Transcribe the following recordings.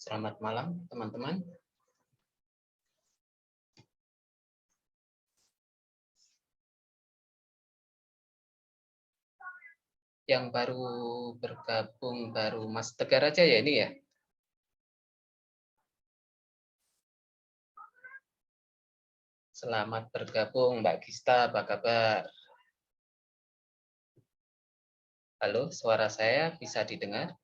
Selamat malam, teman-teman. Yang baru bergabung, baru Mas Tegar aja ya ini ya? Selamat bergabung, Mbak Gista, apa kabar? Halo, suara saya bisa didengar?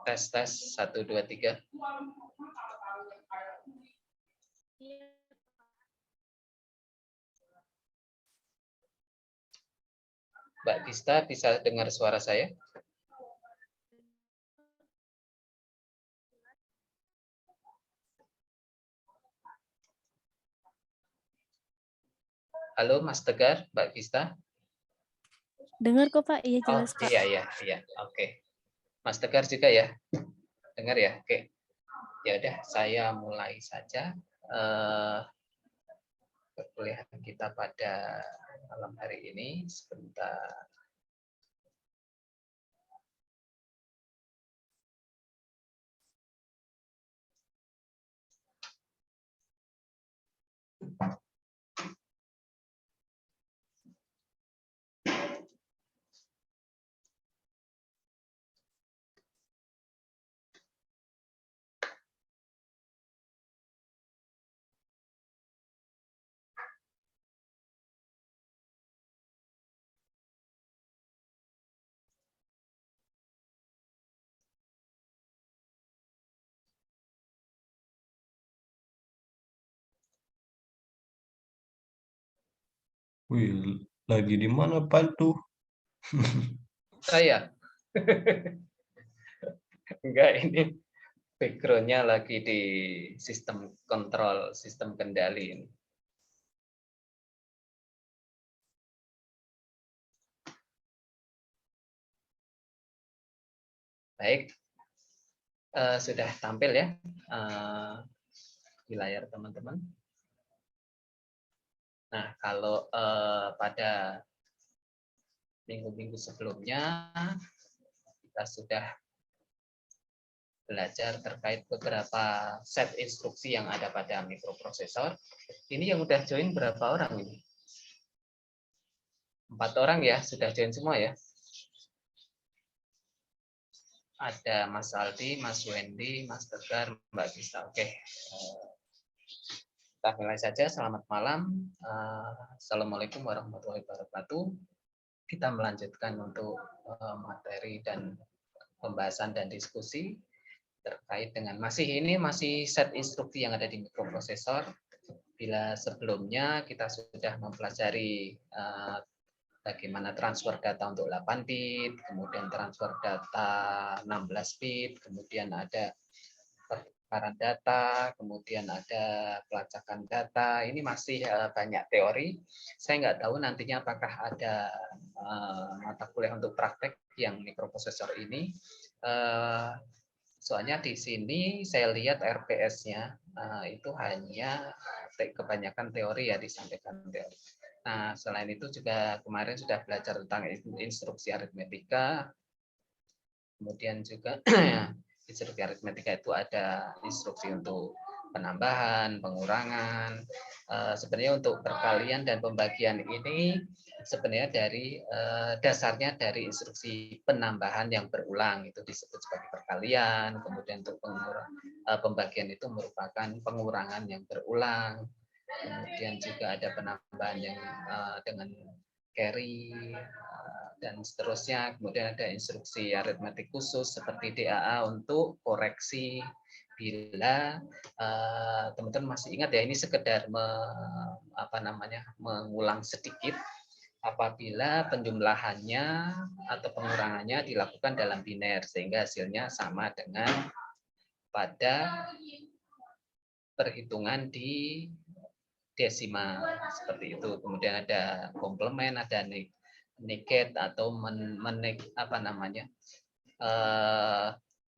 Tes, tes, 1, 2, 3. Mbak Gista bisa dengar suara saya? Halo, Mas Tegar, Mbak Gista? Dengar kok Pak, iya jelas Pak. Iya, oke. Mas Tegar juga ya? Dengar ya? Oke. Ya udah, saya mulai saja perkuliahan kita pada malam hari ini. Sebentar. Wih, lagi di mana Pak tuh? Saya? Enggak, ini background-nya lagi di sistem kontrol, sistem kendali ini. Baik, sudah tampil ya di layar teman-teman. Nah, kalau pada minggu-minggu sebelumnya kita sudah belajar terkait beberapa set instruksi yang ada pada mikroprosesor. Ini yang udah join berapa orang ini? 4 orang ya, sudah join semua ya? Ada Mas Aldi, Mas Wendy, Mas Tegar, Mbak Gista. Oke. Kita mulai saja. Selamat malam. Assalamualaikum warahmatullahi wabarakatuh. Kita melanjutkan untuk materi dan pembahasan dan diskusi terkait dengan masih set instruksi yang ada di mikroprosesor. Bila sebelumnya kita sudah mempelajari bagaimana transfer data untuk 8 bit, kemudian transfer data 16 bit, kemudian ada pertukaran data, kemudian ada pelacakan data. Ini masih banyak teori. Saya nggak tahu nantinya apakah ada mata kuliah untuk praktek yang mikroprosesor ini. Soalnya di sini saya lihat RPS-nya itu hanya kebanyakan teori ya, disampaikan teori. Nah, selain itu juga kemarin sudah belajar tentang instruksi aritmetika. Kemudian juga instruksi aritmetika itu ada instruksi untuk penambahan, pengurangan. Sebenarnya untuk perkalian dan pembagian ini sebenarnya dari dasarnya dari instruksi penambahan yang berulang, itu disebut sebagai perkalian. Kemudian untuk pembagian itu merupakan pengurangan yang berulang. Kemudian juga ada penambahan yang dengan carry dan seterusnya. Kemudian ada instruksi aritmetik khusus seperti DAA untuk koreksi bila teman-teman masih ingat ya, ini sekedar mengulang sedikit apabila penjumlahannya atau pengurangannya dilakukan dalam biner sehingga hasilnya sama dengan pada perhitungan di desimal seperti itu. Kemudian ada komplement, ada negate atau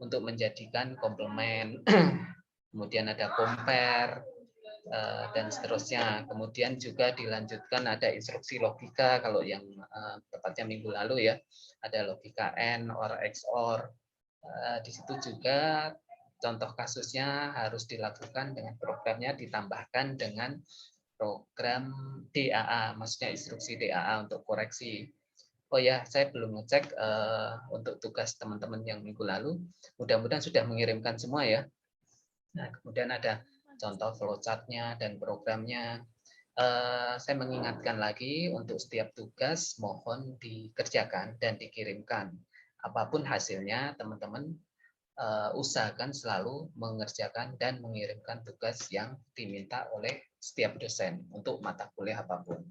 untuk menjadikan komplement. Kemudian ada compare, dan seterusnya. Kemudian juga dilanjutkan ada instruksi logika kalau yang tepatnya minggu lalu ya, ada logika AND, OR, XOR. Di situ juga contoh kasusnya harus dilakukan dengan programnya ditambahkan dengan program DAA, maksudnya instruksi DAA untuk koreksi. Oh ya, saya belum ngecek untuk tugas teman-teman yang minggu lalu. Mudah-mudahan sudah mengirimkan semua ya. Nah, kemudian ada contoh flowchart-nya dan programnya. Saya mengingatkan lagi untuk setiap tugas mohon dikerjakan dan dikirimkan. Apapun hasilnya, teman-teman usahakan selalu mengerjakan dan mengirimkan tugas yang diminta oleh setiap dosen untuk mata kuliah apapun.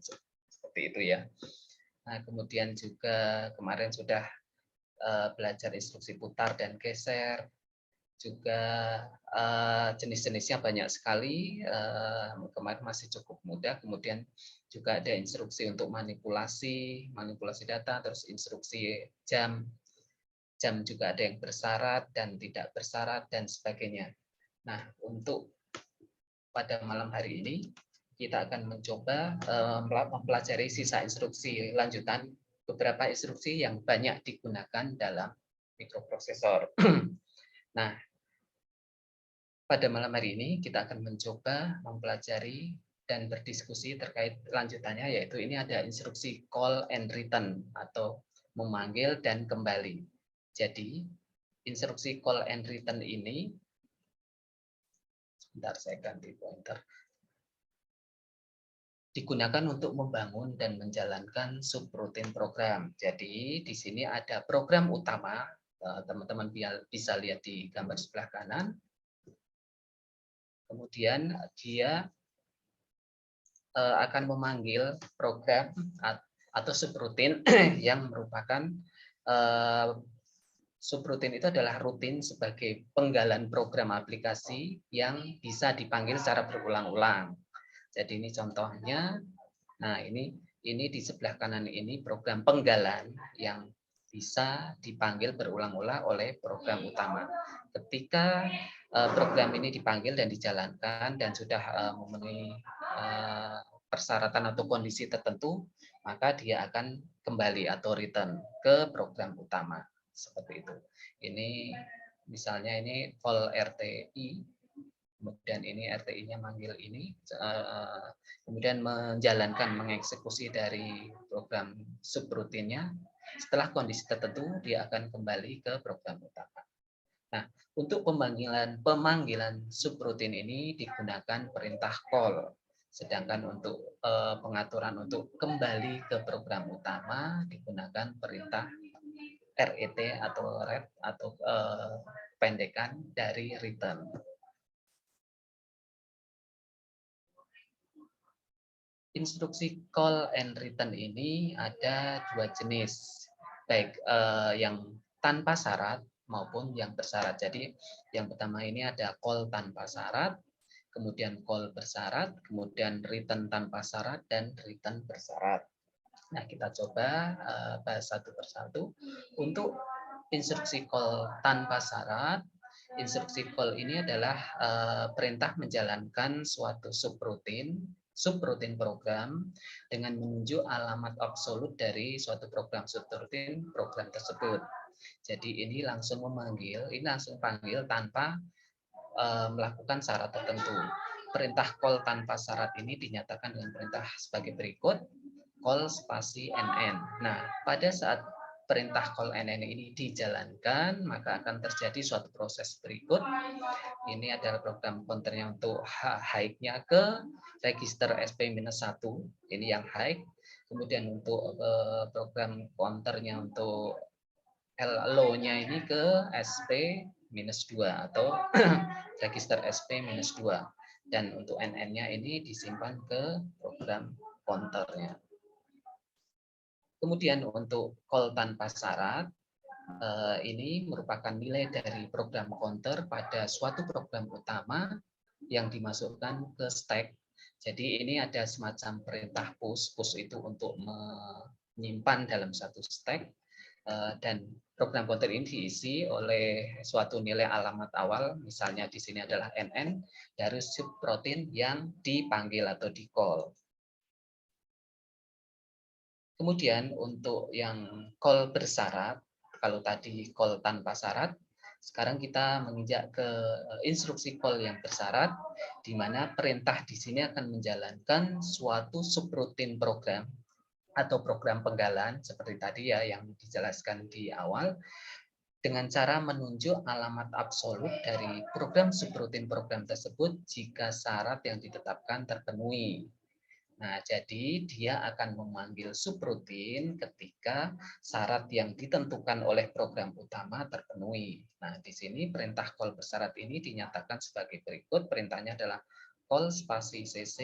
Seperti itu ya. Nah, kemudian juga kemarin sudah belajar instruksi putar dan geser. Juga jenis-jenisnya banyak sekali. Kemarin masih cukup mudah. Kemudian juga ada instruksi untuk manipulasi data, terus instruksi jam juga ada yang bersyarat dan tidak bersyarat dan sebagainya. Nah, untuk pada malam hari ini kita akan mencoba mempelajari sisa instruksi lanjutan, beberapa instruksi yang banyak digunakan dalam mikroprosesor. Nah, pada malam hari ini kita akan mencoba mempelajari dan berdiskusi terkait lanjutannya, yaitu ini ada instruksi call and return atau memanggil dan kembali. Jadi, instruksi call and return ini, sebentar saya ganti pointer, digunakan untuk membangun dan menjalankan subrutin program. Jadi, di sini ada program utama, teman-teman bisa lihat di gambar sebelah kanan. Kemudian dia akan memanggil program atau subrutin yang merupakan subrutin itu adalah rutin sebagai penggalan program aplikasi yang bisa dipanggil secara berulang-ulang. Jadi ini contohnya. Nah, ini di sebelah kanan ini program penggalan yang bisa dipanggil berulang-ulang oleh program utama. Ketika program ini dipanggil dan dijalankan dan sudah memenuhi persyaratan atau kondisi tertentu, maka dia akan kembali atau return ke program utama. Seperti itu. Ini misalnya ini call RTI, kemudian ini RTI-nya manggil ini, kemudian mengeksekusi dari program subrutinnya. Setelah kondisi tertentu, dia akan kembali ke program utama. Nah, untuk pemanggilan subrutin ini digunakan perintah call. Sedangkan untuk pengaturan untuk kembali ke program utama digunakan perintah RET atau RET atau pendekan dari return. Instruksi call and return ini ada dua jenis, baik yang tanpa syarat maupun yang bersyarat. Jadi yang pertama ini ada call tanpa syarat, kemudian call bersyarat, kemudian return tanpa syarat, dan return bersyarat. Nah, kita coba bahas satu persatu. Untuk instruksi call tanpa syarat, instruksi call ini adalah perintah menjalankan suatu subrutin program dengan menunjuk alamat absolut dari suatu program subrutin program tersebut. Jadi ini langsung memanggil, ini langsung panggil tanpa melakukan syarat tertentu. Perintah call tanpa syarat ini dinyatakan dengan perintah sebagai berikut. Call spasi NN. Nah, pada saat perintah call NN ini dijalankan, maka akan terjadi suatu proses berikut. Ini adalah program counternya untuk high-nya ke register SP-1. Ini yang high. Kemudian untuk program counternya untuk low-nya ini ke SP-2 atau register SP-2. Dan untuk NN-nya ini disimpan ke program counternya. Kemudian untuk call tanpa syarat, ini merupakan nilai dari program counter pada suatu program utama yang dimasukkan ke stack. Jadi ini ada semacam perintah push itu untuk menyimpan dalam satu stack. dan program counter ini diisi oleh suatu nilai alamat awal, misalnya di sini adalah NN, dari subroutine yang dipanggil atau di-call. Kemudian untuk yang call bersyarat, kalau tadi call tanpa syarat, sekarang kita menginjak ke instruksi call yang bersyarat, di mana perintah di sini akan menjalankan suatu subroutine program atau program penggalan seperti tadi ya yang dijelaskan di awal, dengan cara menunjuk alamat absolut dari program subroutine program tersebut jika syarat yang ditetapkan terpenuhi. Nah, jadi dia akan memanggil subroutine ketika syarat yang ditentukan oleh program utama terpenuhi. Nah, di sini perintah call bersyarat ini dinyatakan sebagai berikut. Perintahnya adalah call spasi cc,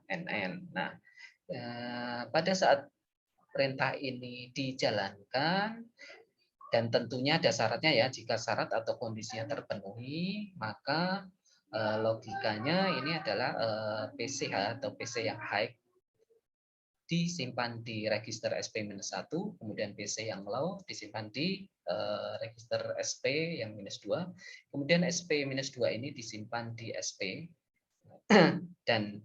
nn. Nah, pada saat perintah ini dijalankan, dan tentunya ada syaratnya ya, jika syarat atau kondisinya terpenuhi, maka logikanya ini adalah PCH atau PC yang high disimpan di register SP-1, kemudian PC yang low disimpan di register SP yang -2, kemudian SP-2 ini disimpan di SP, dan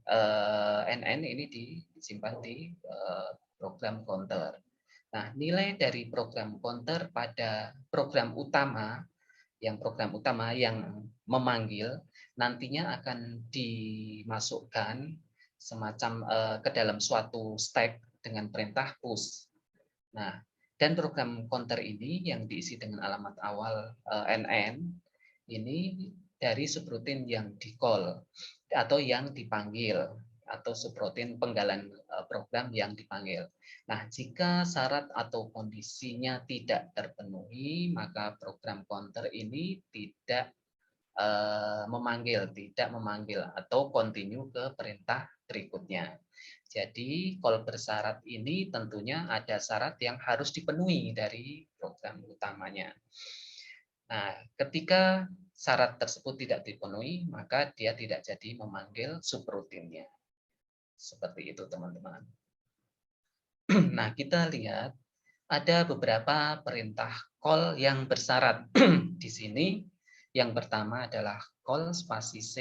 NN ini disimpan di program counter. Nah, nilai dari program counter pada program utama yang memanggil nantinya akan dimasukkan semacam ke dalam suatu stack dengan perintah push. Nah, dan program counter ini yang diisi dengan alamat awal NN ini dari subroutine yang di-call atau yang dipanggil atau subroutine penggalan program yang dipanggil. Nah, jika syarat atau kondisinya tidak terpenuhi, maka program counter ini tidak memanggil atau continue ke perintah berikutnya. Jadi call bersyarat ini tentunya ada syarat yang harus dipenuhi dari program utamanya. Nah, ketika syarat tersebut tidak dipenuhi, maka dia tidak jadi memanggil subroutine-nya. Seperti itu, teman-teman. Nah, kita lihat ada beberapa perintah call yang bersyarat. Di sini yang pertama adalah call spasi c,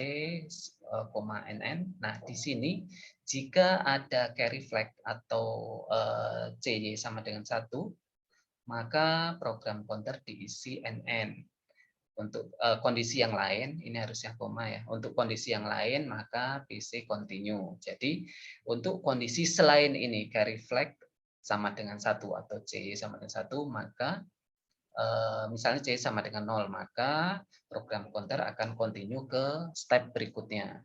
nn. Nah, di sini jika ada carry flag atau cy sama dengan 1, maka program counter diisi nn. Untuk kondisi yang lain, ini harusnya koma ya. Untuk kondisi yang lain, maka PC continue. Jadi, untuk kondisi selain ini, carry flag sama dengan 1 atau C sama dengan 1, maka misalnya C sama dengan 0, maka program counter akan continue ke step berikutnya.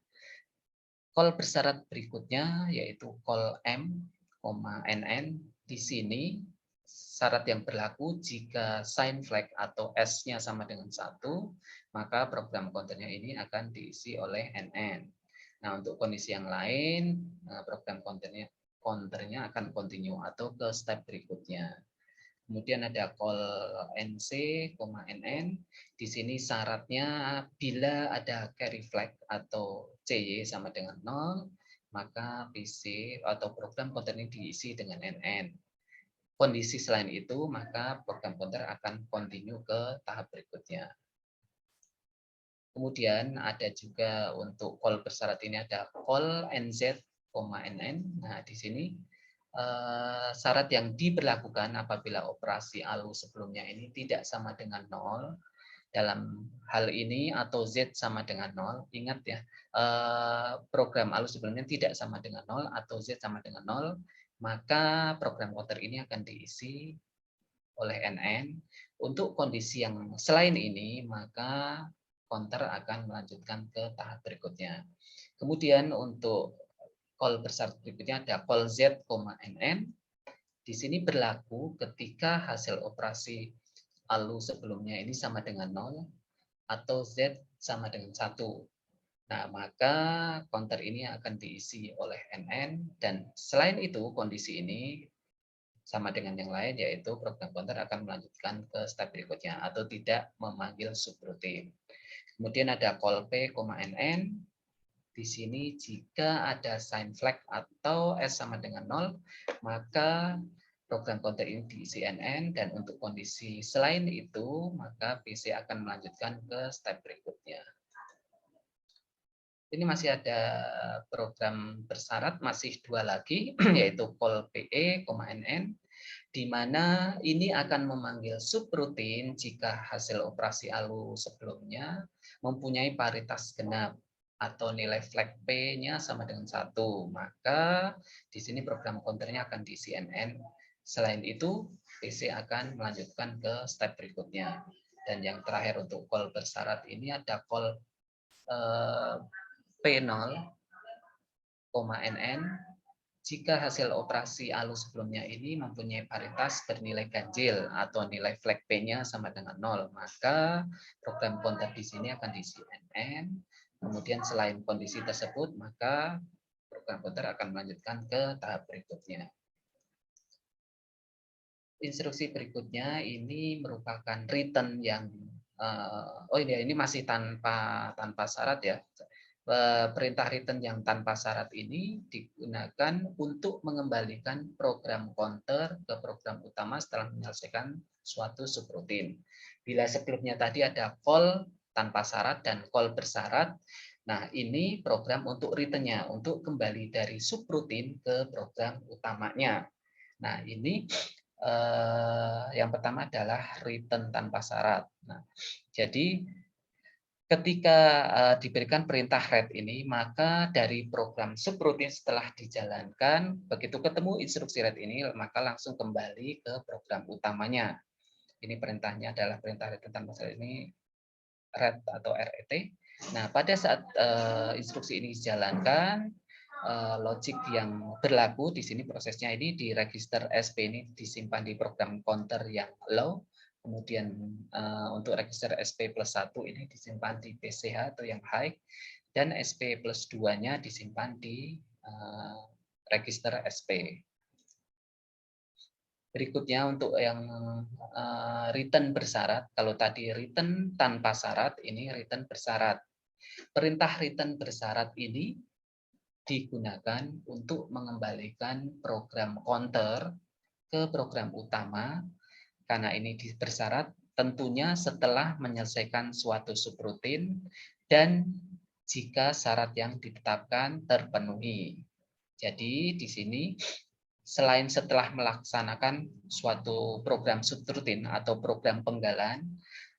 Call bersyarat berikutnya yaitu call M, nn. Di sini syarat yang berlaku jika sign flag atau S-nya sama dengan 1, maka program counternya ini akan diisi oleh nn. Nah, untuk kondisi yang lain, program counternya akan continue atau ke step berikutnya. Kemudian ada call nc, nn. Di sini syaratnya bila ada carry flag atau cy sama dengan 0, maka PC atau program counter ini diisi dengan nn. Kondisi selain itu, maka program counter akan continue ke tahap berikutnya. Kemudian ada juga untuk call bersyarat ini ada call nz, nn. Nah, di sini syarat yang diberlakukan apabila operasi ALU sebelumnya ini tidak sama dengan 0. Dalam hal ini atau Z sama dengan 0, ingat ya, program ALU sebelumnya tidak sama dengan 0 atau Z sama dengan 0, maka program counter ini akan diisi oleh NN. Untuk kondisi yang selain ini, maka counter akan melanjutkan ke tahap berikutnya. Kemudian untuk call bersyarat berikutnya ada call Z, nn. Di sini berlaku ketika hasil operasi ALU sebelumnya ini sama dengan 0 atau Z sama dengan 1. Nah, maka counter ini akan diisi oleh NN, dan selain itu kondisi ini sama dengan yang lain, yaitu program counter akan melanjutkan ke step berikutnya atau tidak memanggil subroutine. Kemudian ada call P, nn. Di sini jika ada sign flag atau S sama dengan 0, maka program counter ini diisi NN, dan untuk kondisi selain itu, maka PC akan melanjutkan ke step berikutnya. Ini masih ada program bersyarat, masih 2 lagi, yaitu call PE, NN, di mana ini akan memanggil subroutine jika hasil operasi ALU sebelumnya mempunyai paritas genap atau nilai flag P-nya sama dengan 1. Maka di sini program counternya akan diisi NN. Selain itu, PC akan melanjutkan ke step berikutnya. Dan yang terakhir untuk call bersyarat ini ada call P0, NN, jika hasil operasi ALU sebelumnya ini mempunyai paritas bernilai ganjil atau nilai flag P-nya sama dengan 0, maka program counter di sini akan diisi NN. Kemudian selain kondisi tersebut, maka program counter akan melanjutkan ke tahap berikutnya. Instruksi berikutnya ini merupakan return yang ini masih tanpa syarat ya. Perintah return yang tanpa syarat ini digunakan untuk mengembalikan program counter ke program utama setelah menyelesaikan suatu subroutine. Bila sebelumnya tadi ada call tanpa syarat dan call bersyarat, nah ini program untuk return-nya, untuk kembali dari subroutine ke program utamanya. Nah ini yang pertama adalah return tanpa syarat. Nah, jadi ketika diberikan perintah read ini, maka dari program subroutine setelah dijalankan, begitu ketemu instruksi read ini, maka langsung kembali ke program utamanya. Ini perintahnya adalah perintah return tanpa syarat ini, read atau RET. Nah, pada saat instruksi ini dijalankan, logik yang berlaku di sini prosesnya ini di register SP ini disimpan di program counter yang low. Kemudian untuk register SP plus 1 ini disimpan di PCH atau yang high, dan SP plus 2-nya disimpan di register SP. Berikutnya untuk yang return bersyarat, kalau tadi return tanpa syarat, ini return bersyarat. Perintah return bersyarat ini digunakan untuk mengembalikan program counter ke program utama. Karena ini bersyarat tentunya setelah menyelesaikan suatu subroutine dan jika syarat yang ditetapkan terpenuhi. Jadi di sini selain setelah melaksanakan suatu program subroutine atau program penggalan,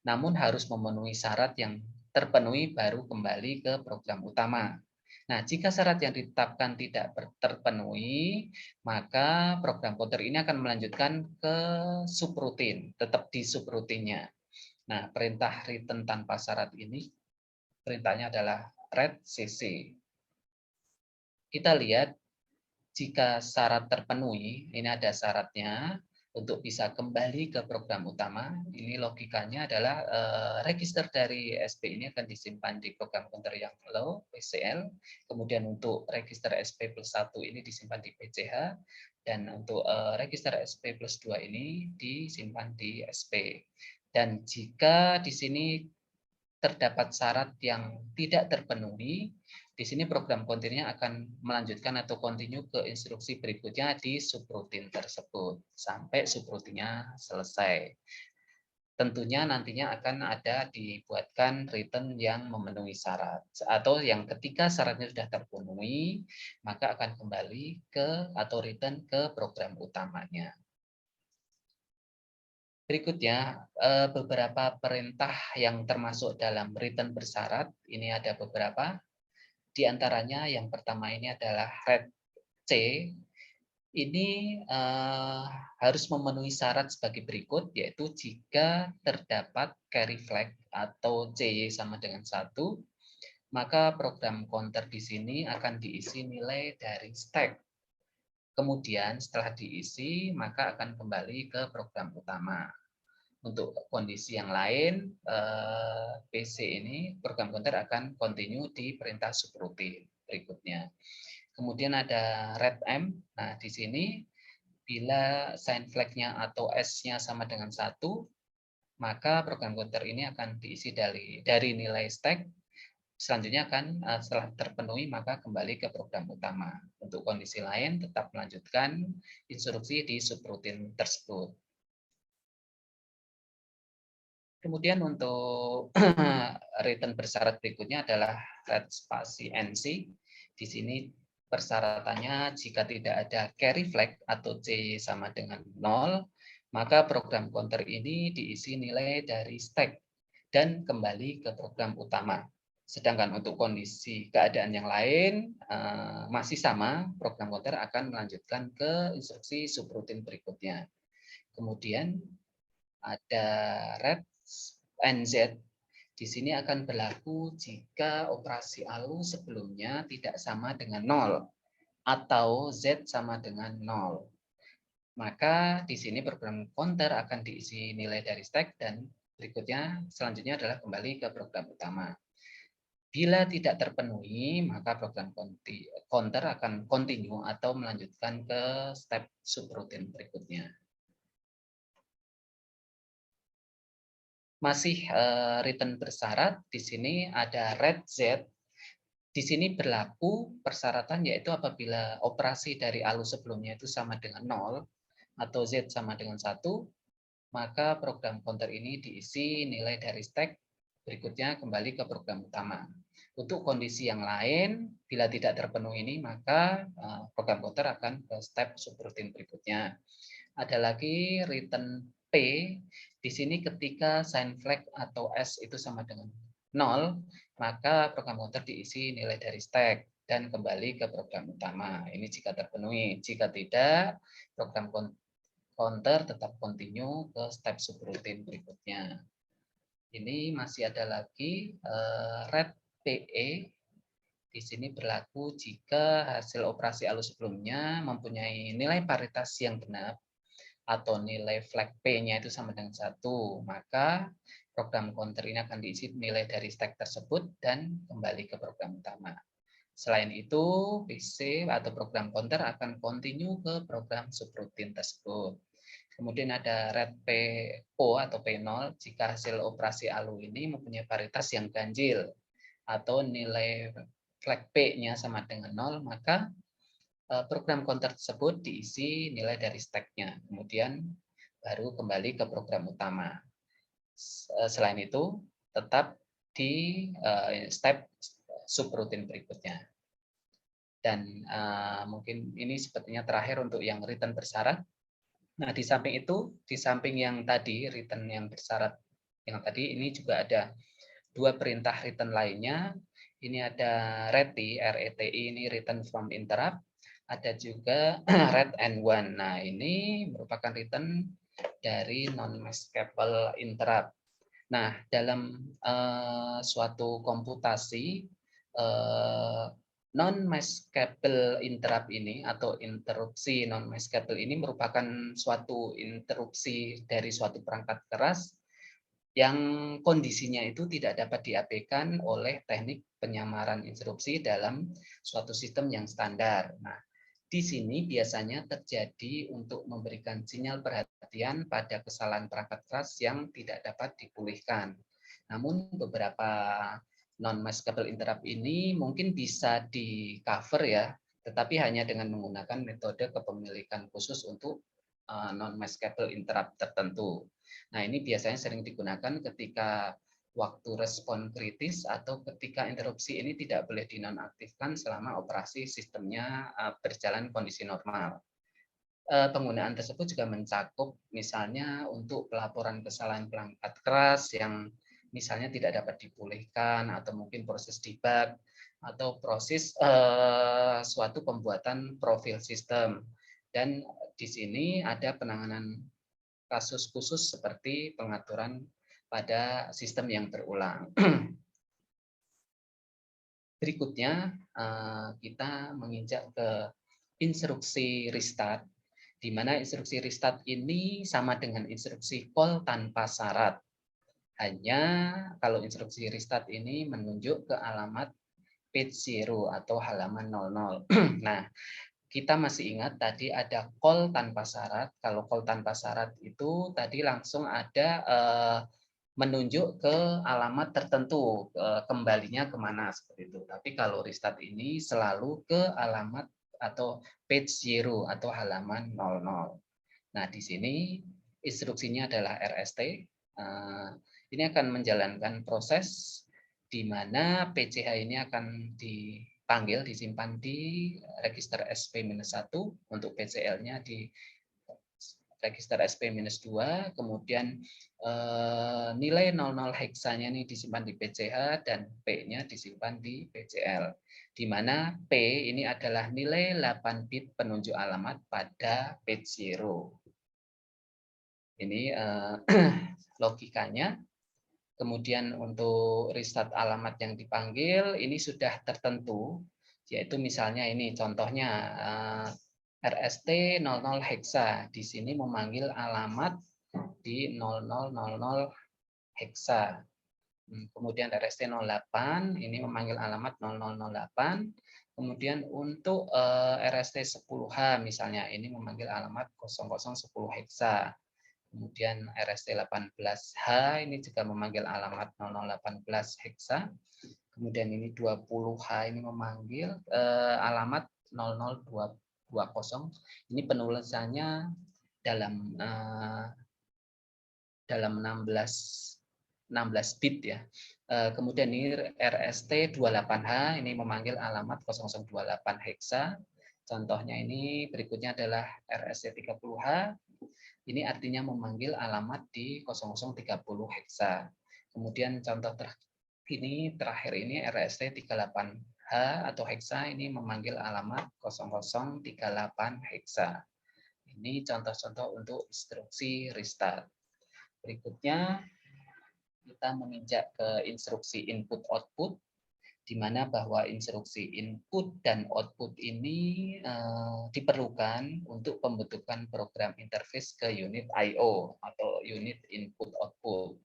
namun harus memenuhi syarat yang terpenuhi baru kembali ke program utama. Nah, jika syarat yang ditetapkan tidak terpenuhi, maka program counter ini akan melanjutkan ke subroutine, tetap di subroutine-nya. Nah, perintah return tanpa syarat ini, perintahnya adalah read CC. Kita lihat, jika syarat terpenuhi, ini ada syaratnya, untuk bisa kembali ke program utama, ini logikanya adalah register dari SP ini akan disimpan di program counter yang low, PCL, kemudian untuk register SP plus 1 ini disimpan di PCH, dan untuk register SP plus 2 ini disimpan di SP. Dan jika di sini terdapat syarat yang tidak terpenuhi, di sini program counternya akan melanjutkan atau continue ke instruksi berikutnya di subroutine tersebut sampai subroutine-nya selesai. Tentunya nantinya akan ada dibuatkan return yang memenuhi syarat, atau yang ketika syaratnya sudah terpenuhi, maka akan kembali ke atau return ke program utamanya. Berikutnya, beberapa perintah yang termasuk dalam return bersyarat, ini ada beberapa. Di antaranya yang pertama ini adalah read C. Ini harus memenuhi syarat sebagai berikut, yaitu jika terdapat carry flag atau CY sama dengan 1, maka program counter di sini akan diisi nilai dari stack. Kemudian setelah diisi, maka akan kembali ke program utama. Untuk kondisi yang lain, PC ini program counter akan continue di perintah subroutine berikutnya. Kemudian ada read M. Nah, di sini bila sign flag-nya atau S-nya sama dengan 1, maka program counter ini akan diisi dari nilai stack selanjutnya akan setelah terpenuhi maka kembali ke program utama. Untuk kondisi lain tetap melanjutkan instruksi di subrutin tersebut. Kemudian untuk return bersyarat berikutnya adalah red spasi NC. Di sini persyaratannya jika tidak ada carry flag atau C sama dengan 0, maka program counter ini diisi nilai dari stack dan kembali ke program utama. Sedangkan untuk kondisi keadaan yang lain masih sama, program counter akan melanjutkan ke instruksi subrutin berikutnya. Kemudian ada red NZ. Di sini akan berlaku jika operasi ALU sebelumnya tidak sama dengan 0 atau Z sama dengan 0. Maka di sini program counter akan diisi nilai dari stack dan berikutnya selanjutnya adalah kembali ke program utama. Bila tidak terpenuhi, maka program counter akan continue atau melanjutkan ke step subroutine berikutnya. Masih return bersyarat, di sini ada red Z. Di sini berlaku persyaratan yaitu apabila operasi dari ALU sebelumnya itu sama dengan 0 atau Z sama dengan 1, maka program counter ini diisi nilai dari stack, berikutnya kembali ke program utama. Untuk kondisi yang lain, bila tidak terpenuhi ini, maka program counter akan ke step subroutine berikutnya. Ada lagi return P. Di sini ketika sign flag atau S itu sama dengan 0, maka program counter diisi nilai dari stack dan kembali ke program utama. Ini jika terpenuhi. Jika tidak, program counter tetap continue ke step subroutine berikutnya. Ini masih ada lagi red PE. Di sini berlaku jika hasil operasi ALU sebelumnya mempunyai nilai paritas yang benar atau nilai flag P-nya itu sama dengan 1, maka program counter ini akan diisi nilai dari stack tersebut dan kembali ke program utama. Selain itu, PC atau program counter akan continue ke program subroutine tersebut. Kemudian ada red PO atau P0 jika hasil operasi ALU ini mempunyai paritas yang ganjil atau nilai flag P-nya sama dengan 0, maka program counter tersebut diisi nilai dari stack-nya, kemudian baru kembali ke program utama. Selain itu, tetap di step subroutine berikutnya. Dan mungkin ini sepertinya terakhir untuk yang return bersyarat. Nah, di samping itu, di samping yang tadi, return yang bersyarat yang tadi, ini juga ada dua perintah return lainnya. Ini ada RETI, RETI ini return from interrupt. Ada juga red and one. Nah, ini merupakan return dari non-maskable interrupt. Nah, dalam suatu komputasi non-maskable interrupt ini atau interupsi non-maskable ini merupakan suatu interupsi dari suatu perangkat keras yang kondisinya itu tidak dapat diabaikan oleh teknik penyamaran instruksi dalam suatu sistem yang standar. Nah, di sini biasanya terjadi untuk memberikan sinyal perhatian pada kesalahan perangkat keras yang tidak dapat dipulihkan. Namun beberapa non-maskable interrupt ini mungkin bisa di-cover ya, tetapi hanya dengan menggunakan metode kepemilikan khusus untuk non-maskable interrupt tertentu. Nah, ini biasanya sering digunakan ketika waktu respon kritis atau ketika interupsi ini tidak boleh dinonaktifkan selama operasi sistemnya berjalan kondisi normal. Penggunaan tersebut juga mencakup misalnya untuk pelaporan kesalahan perangkat keras yang misalnya tidak dapat dipulihkan atau mungkin proses debug atau proses suatu pembuatan profil sistem. Dan di sini ada penanganan kasus khusus seperti pengaturan pada sistem yang berulang. Berikutnya kita menginjak ke instruksi restart, di mana instruksi restart ini sama dengan instruksi call tanpa syarat. Hanya kalau instruksi restart ini menunjuk ke alamat page 0 atau halaman 00. Nah, kita masih ingat tadi ada call tanpa syarat. Kalau call tanpa syarat itu tadi langsung ada menunjuk ke alamat tertentu, kembalinya kemana seperti itu. Tapi kalau restart ini selalu ke alamat atau page 0 atau halaman 00. Nah, di sini instruksinya adalah RST. Ini akan menjalankan proses di mana PCH ini akan dipanggil, disimpan di register SP-1 untuk PCL-nya di register SP-2, kemudian nilai 00 heksanya ini disimpan di PCH dan P-nya disimpan di PCL. Di mana P ini adalah nilai 8 bit penunjuk alamat pada page 0. Ini logikanya. Kemudian untuk restart alamat yang dipanggil ini sudah tertentu, yaitu misalnya ini contohnya RST 00 heksa. Di sini memanggil alamat di 0000 heksa. Kemudian RST 08 ini memanggil alamat 0008. Kemudian untuk RST 10H misalnya ini memanggil alamat 0010 heksa. Kemudian RST 18H ini juga memanggil alamat 0018 heksa. Kemudian ini 20H ini memanggil alamat 0020. Ini penulisannya dalam 16 bit ya. Kemudian ini RST 28H ini memanggil alamat 0028 heksa. Contohnya ini berikutnya adalah RST 30H. Ini artinya memanggil alamat di 0030 heksa. Kemudian contoh terakhir ini RST 38H atau heksa ini memanggil alamat 0038 heksa. Ini contoh-contoh untuk instruksi restart. Berikutnya kita menginjak ke instruksi input-output, di mana bahwa instruksi input dan output ini diperlukan untuk pembentukan program interface ke unit I/O atau unit input-output.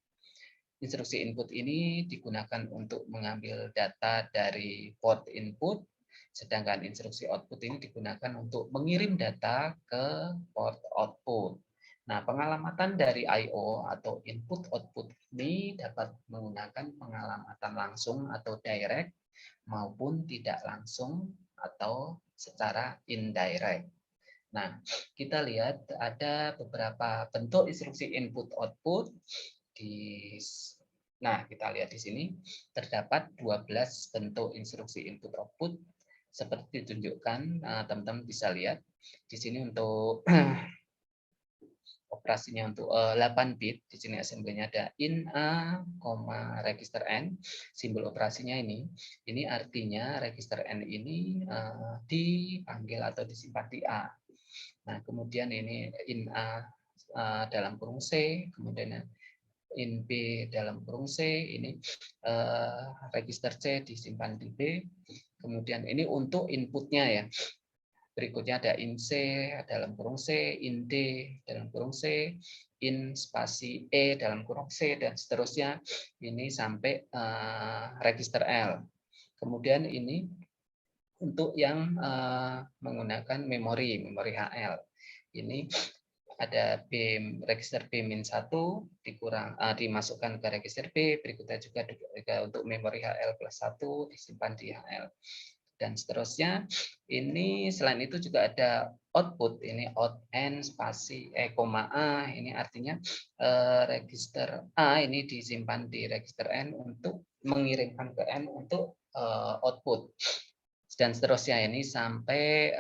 Instruksi input ini digunakan untuk mengambil data dari port input, sedangkan instruksi output ini digunakan untuk mengirim data ke port output. Nah, pengalamatan dari I/O atau input-output ini dapat menggunakan pengalamatan langsung atau direct maupun tidak langsung atau secara indirect. Nah, kita lihat ada beberapa bentuk instruksi input-output. Nah, kita lihat di sini terdapat 12 bentuk instruksi input-output seperti ditunjukkan, teman-teman bisa lihat di sini untuk operasinya untuk 8 bit. Di sini assembly-nya ada in A, register N. Simbol operasinya ini artinya register N ini dipanggil atau disimpan di A. Nah, kemudian ini in A dalam kurung C, kemudian in B dalam kurung C, ini register C disimpan di B. Kemudian ini untuk inputnya ya. Berikutnya ada in C dalam kurung C, in D dalam kurung C, in spasi E dalam kurung C, dan seterusnya ini sampai register L. Kemudian ini untuk yang menggunakan memori HL. Ini ada register B-1 dimasukkan ke register B, berikutnya juga untuk memori HL plus 1 disimpan di HL. Dan seterusnya, ini selain itu juga ada output, ini out N spasi E, A, ini artinya register A ini disimpan di register N untuk mengirimkan ke N untuk output. Dan seterusnya ini sampai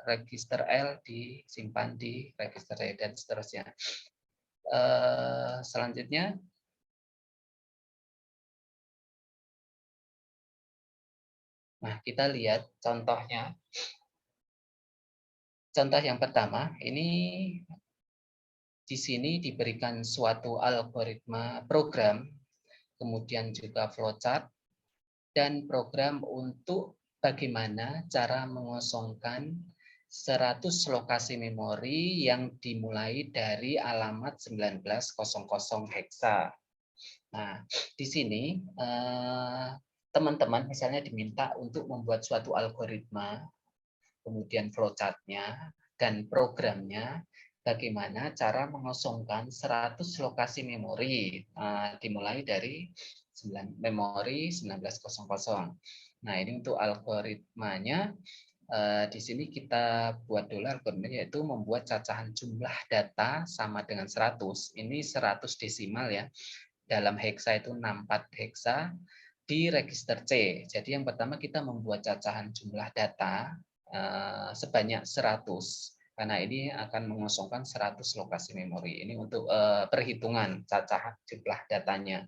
register L disimpan di register E dan seterusnya. Selanjutnya, nah kita lihat contohnya. Contoh yang pertama, ini di sini diberikan suatu algoritma program, kemudian juga flowchart, dan program untuk bagaimana cara mengosongkan 100 lokasi memori yang dimulai dari alamat 1900 heksa. Nah, di sini teman-teman misalnya diminta untuk membuat suatu algoritma, kemudian flowchart-nya dan programnya, bagaimana cara mengosongkan 100 lokasi memori, dimulai dari memori 1900. Nah, ini untuk algoritmanya. Di sini kita buat dulu algoritmanya, yaitu membuat cacahan jumlah data sama dengan 100. Ini 100 desimal ya. Dalam heksa itu 64 heksa di register C. Jadi yang pertama kita membuat cacahan jumlah data sebanyak 100. Karena ini akan mengosongkan 100 lokasi memori. Ini untuk perhitungan cacahan jumlah datanya.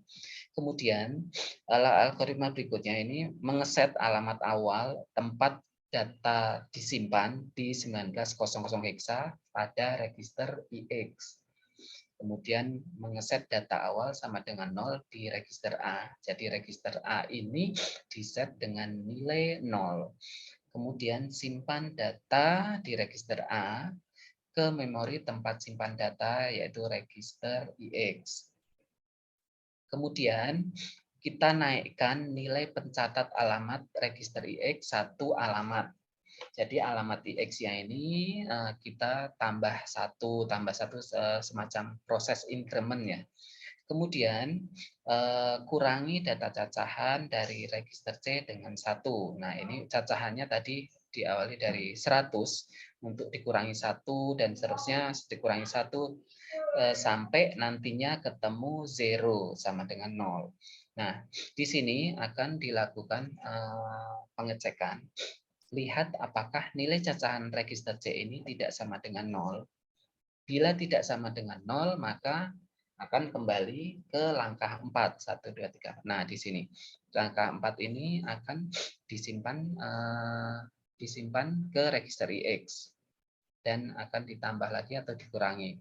Kemudian algoritma berikutnya ini mengeset alamat awal tempat data disimpan di 1900 heksa pada register IX. Kemudian mengeset data awal sama dengan 0 di register A. Jadi register A ini diset dengan nilai 0. Kemudian simpan data di register A ke memori tempat simpan data, yaitu register IX. Kemudian kita naikkan nilai pencatat alamat register IX 1 alamat. Jadi alamat IX-nya ini kita tambah satu semacam proses increment ya. Kemudian kurangi data cacahan dari register C dengan 1. Nah, ini cacahannya tadi diawali dari 100 untuk dikurangi 1 dan seterusnya dikurangi 1 sampai nantinya ketemu 0 sama dengan 0. Nah, di sini akan dilakukan pengecekan. Lihat apakah nilai cacahan register C ini tidak sama dengan 0. Bila tidak sama dengan 0, maka akan kembali ke langkah 4. 1, 2, 3. Nah, di sini. Langkah 4 ini akan disimpan ke register IX. Dan akan ditambah lagi atau dikurangi.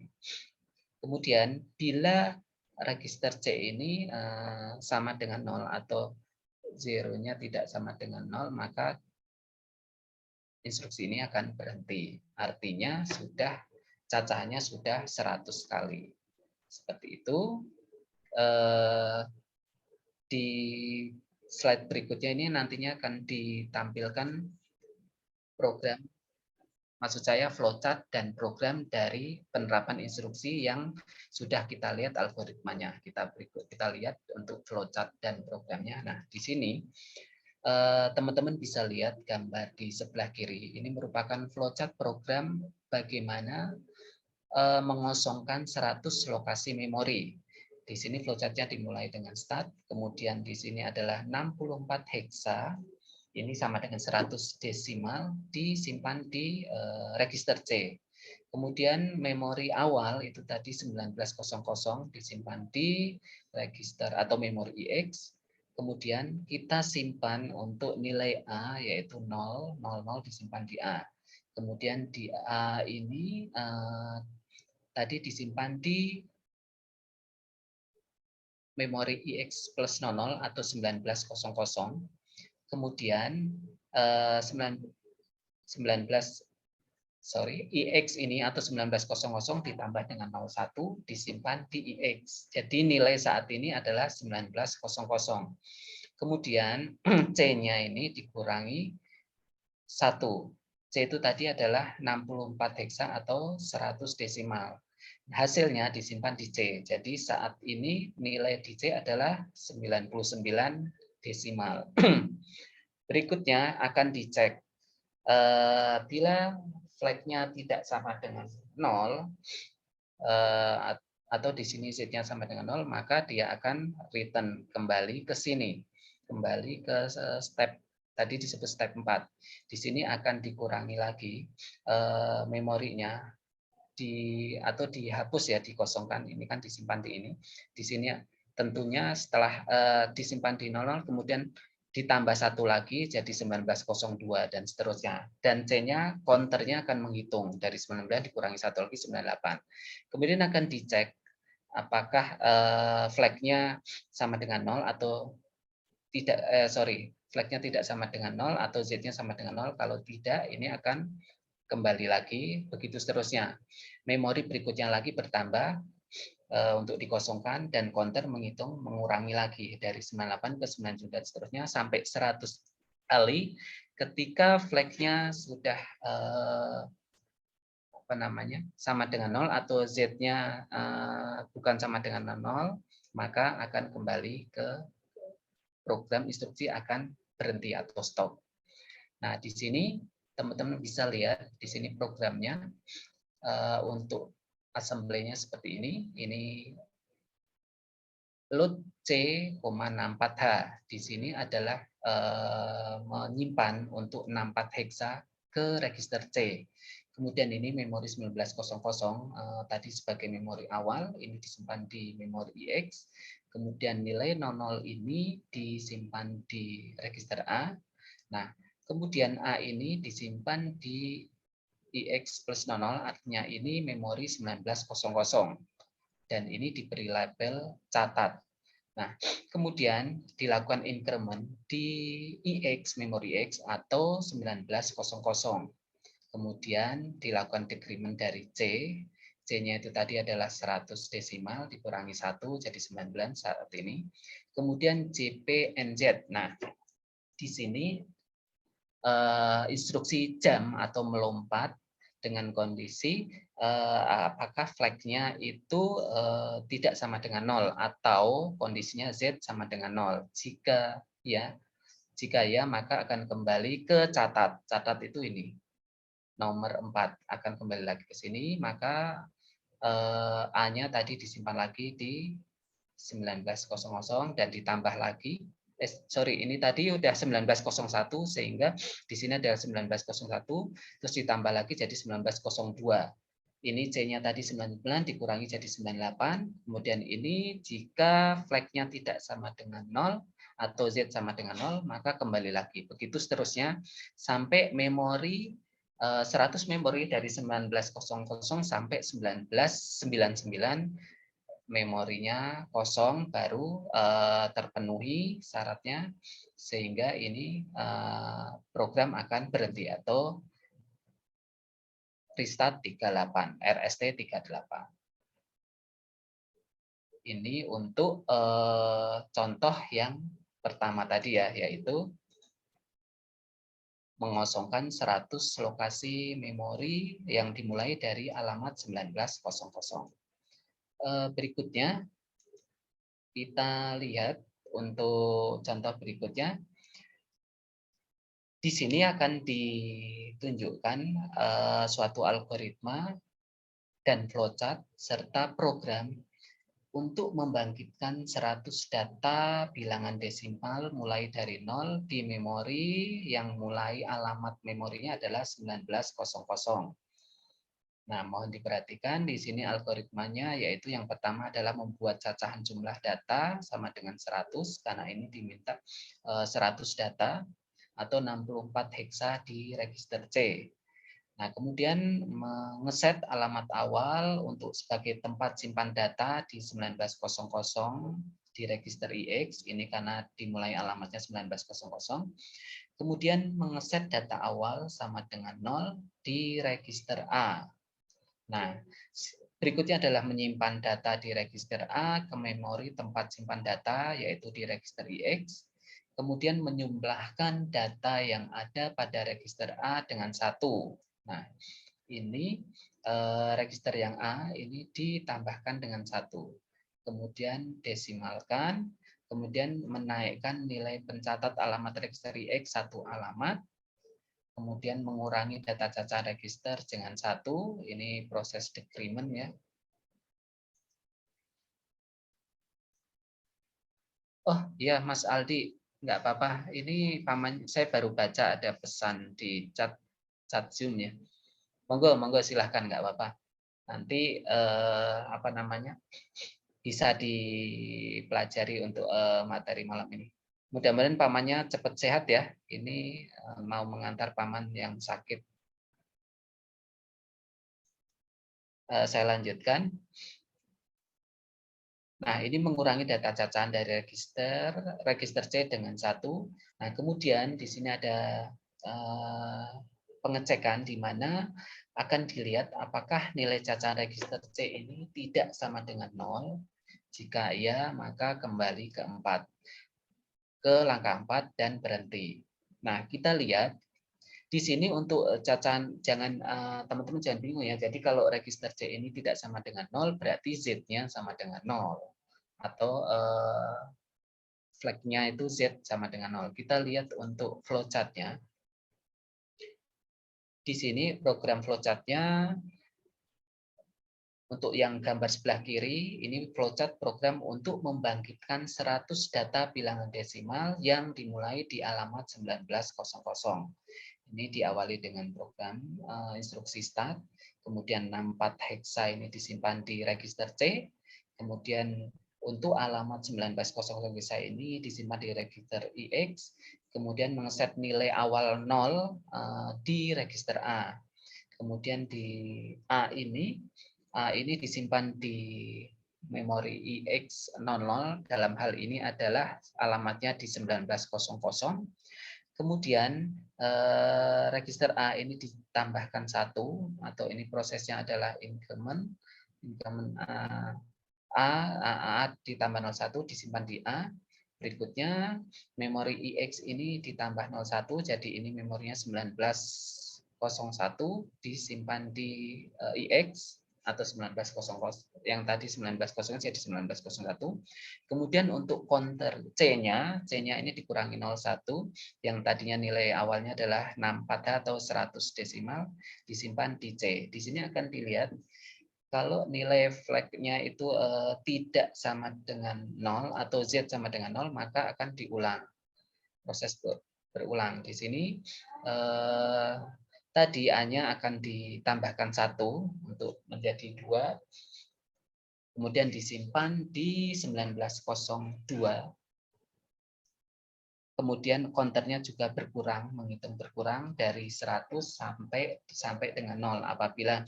Kemudian, bila register C ini sama dengan 0 atau 0-nya tidak sama dengan 0, maka instruksi ini akan berhenti. Artinya cacahannya sudah 100 kali. Seperti itu. Di slide berikutnya ini nantinya akan ditampilkan program, maksud saya flowchart dan program dari penerapan instruksi yang sudah kita lihat algoritmanya. Kita lihat untuk flowchart dan programnya. Nah, di sini teman-teman bisa lihat gambar di sebelah kiri. Ini merupakan flowchart program bagaimana mengosongkan 100 lokasi memori. Di sini flowchart-nya dimulai dengan start, kemudian di sini adalah 64 heksa, ini sama dengan 100 desimal, disimpan di register C. Kemudian memori awal itu tadi 1900 disimpan di register atau memori IX. Kemudian kita simpan untuk nilai A yaitu 0, 00 disimpan di A. Kemudian di A ini tadi disimpan di memori IX plus 00 atau 1900. Kemudian IX ini atau 1900 ditambah dengan 01 disimpan di IX. Jadi nilai saat ini adalah 1900. Kemudian C-nya ini dikurangi 1. C itu tadi adalah 64 heksa atau 100 desimal. Hasilnya disimpan di C. Jadi saat ini nilai di C adalah 99 desimal. Berikutnya akan dicek. Bila flagnya tidak sama dengan 0, atau di sini Z-nya sama dengan 0, maka dia akan return kembali ke sini. Kembali ke step tadi disebut step 4. Di sini akan dikurangi lagi memorinya atau dihapus ya, dikosongkan. Ini kan disimpan di ini. Di sini tentunya setelah disimpan di 00 kemudian ditambah 1 lagi jadi 1902 dan seterusnya. Dan C-nya counternya akan menghitung dari 19 dikurangi 1 lagi 98. Kemudian akan dicek apakah flagnya sama dengan 0 atau tidak, flagnya tidak sama dengan 0 atau Z-nya sama dengan 0. Kalau tidak, ini akan kembali lagi, begitu seterusnya. Memori berikutnya lagi bertambah untuk dikosongkan dan counter menghitung mengurangi lagi dari 98 ke 99 dan seterusnya sampai 100 kali. Ketika flagnya sudah sama dengan 0 atau Z-nya bukan sama dengan 0, maka akan kembali ke program instruksi akan berhenti atau stop. Nah, di sini teman-teman bisa lihat di sini programnya untuk assembly-nya seperti ini. Ini load C,64H. Di sini adalah menyimpan untuk 64 hexa ke register C. Kemudian ini memori 1900 tadi sebagai memori awal, ini disimpan di memori IX. Kemudian nilai 00 ini disimpan di register A. Nah, kemudian A ini disimpan di IX plus 00, artinya ini memori 1900. Dan ini diberi label catat. Nah, kemudian dilakukan increment di IX, memori X atau 1900. Kemudian dilakukan decrement dari C. C-nya itu tadi adalah 100 desimal dikurangi 1 jadi 19 saat ini. Kemudian JPNZ. Nah, di sini instruksi jam atau melompat dengan kondisi apakah flag-nya itu tidak sama dengan 0 atau kondisinya Z sama dengan 0. Jika ya maka akan kembali ke catat. Catat itu ini. Nomor 4 akan kembali lagi ke sini, maka A-nya tadi disimpan lagi di 1900 dan ditambah lagi. Ini tadi udah 1901 sehingga di sini ada 1901 terus ditambah lagi jadi 1902. Ini C-nya tadi 99 dikurangi jadi 98. Kemudian ini jika flag-nya tidak sama dengan 0 atau Z sama dengan 0 maka kembali lagi. Begitu seterusnya sampai memori 100 memori dari 1900 sampai 1999 memorinya kosong baru terpenuhi syaratnya sehingga ini program akan berhenti atau restart 38 RST 38. Ini untuk contoh yang pertama tadi ya, yaitu mengosongkan 100 lokasi memori yang dimulai dari alamat 1900. Berikutnya kita lihat untuk contoh berikutnya. Di sini akan ditunjukkan suatu algoritma dan flowchart serta program untuk membangkitkan 100 data bilangan desimal mulai dari 0 di memori yang mulai alamat memorinya adalah 1900. Nah, mohon diperhatikan di sini algoritmanya yaitu yang pertama adalah membuat cacahan jumlah data sama dengan 100 karena ini diminta 100 data atau 64 hexa di register C. Nah, kemudian mengeset alamat awal untuk sebagai tempat simpan data di 1900 di register IX, ini karena dimulai alamatnya 1900. Kemudian mengeset data awal sama dengan 0 di register A. Nah, berikutnya adalah menyimpan data di register A ke memori tempat simpan data, yaitu di register IX. Kemudian menyumblahkan data yang ada pada register A dengan 1. Nah, ini register yang A ini ditambahkan dengan 1. Kemudian desimalkan, kemudian menaikkan nilai pencatat alamat register IX 1 alamat, kemudian mengurangi data cacat register dengan 1. Ini proses decrement ya. Oh iya Mas Aldi, nggak apa-apa. Ini paman saya baru baca ada pesan di chat Zoom ya. Monggo silahkan nggak apa-apa. Nanti bisa dipelajari untuk materi malam ini. Mudah-mudahan pamannya cepat sehat ya. Ini mau mengantar paman yang sakit. Saya lanjutkan. Nah, ini mengurangi data cacahan dari register C dengan 1. Nah, kemudian di sini ada pengecekan di mana akan dilihat apakah nilai cacahan register C ini tidak sama dengan 0. Jika iya, maka kembali ke 4. Ke langkah 4 dan berhenti. Nah, kita lihat Di sini untuk cacahan jangan teman-teman jangan bingung ya. Jadi kalau register C ini tidak sama dengan 0 berarti Z-nya sama dengan 0 atau flag-nya itu Z sama dengan 0. Kita lihat untuk flowchart-nya. Di sini program flowchart-nya untuk yang gambar sebelah kiri, ini flowchart program untuk membangkitkan 100 data bilangan desimal yang dimulai di alamat 1900. Ini diawali dengan program instruksi start, kemudian 64 hexa ini disimpan di register C, kemudian untuk alamat 1900 hexa ini disimpan di register IX, kemudian mengeset nilai awal 0 di register A. Kemudian di A ini disimpan di memori IX00, dalam hal ini adalah alamatnya di 1900. Kemudian register A ini ditambahkan 1, atau ini prosesnya adalah increment A ditambah 01 disimpan di A. Berikutnya memori IX ini ditambah 01, jadi ini memorinya 1901 disimpan di IX atau 1900, yang tadi 1900 jadi 1901. Kemudian untuk counter C-nya ini dikurangi 01, yang tadinya nilai awalnya adalah 64 atau 100 desimal, disimpan di C. Di sini akan dilihat kalau nilai flag-nya itu tidak sama dengan 0 atau Z sama dengan 0, maka akan diulang. Proses berulang. Di sini tadi A-nya akan ditambahkan 1 untuk menjadi 2. Kemudian disimpan di 1902. Kemudian counternya juga berkurang, menghitung berkurang dari 100 sampai dengan 0. Apabila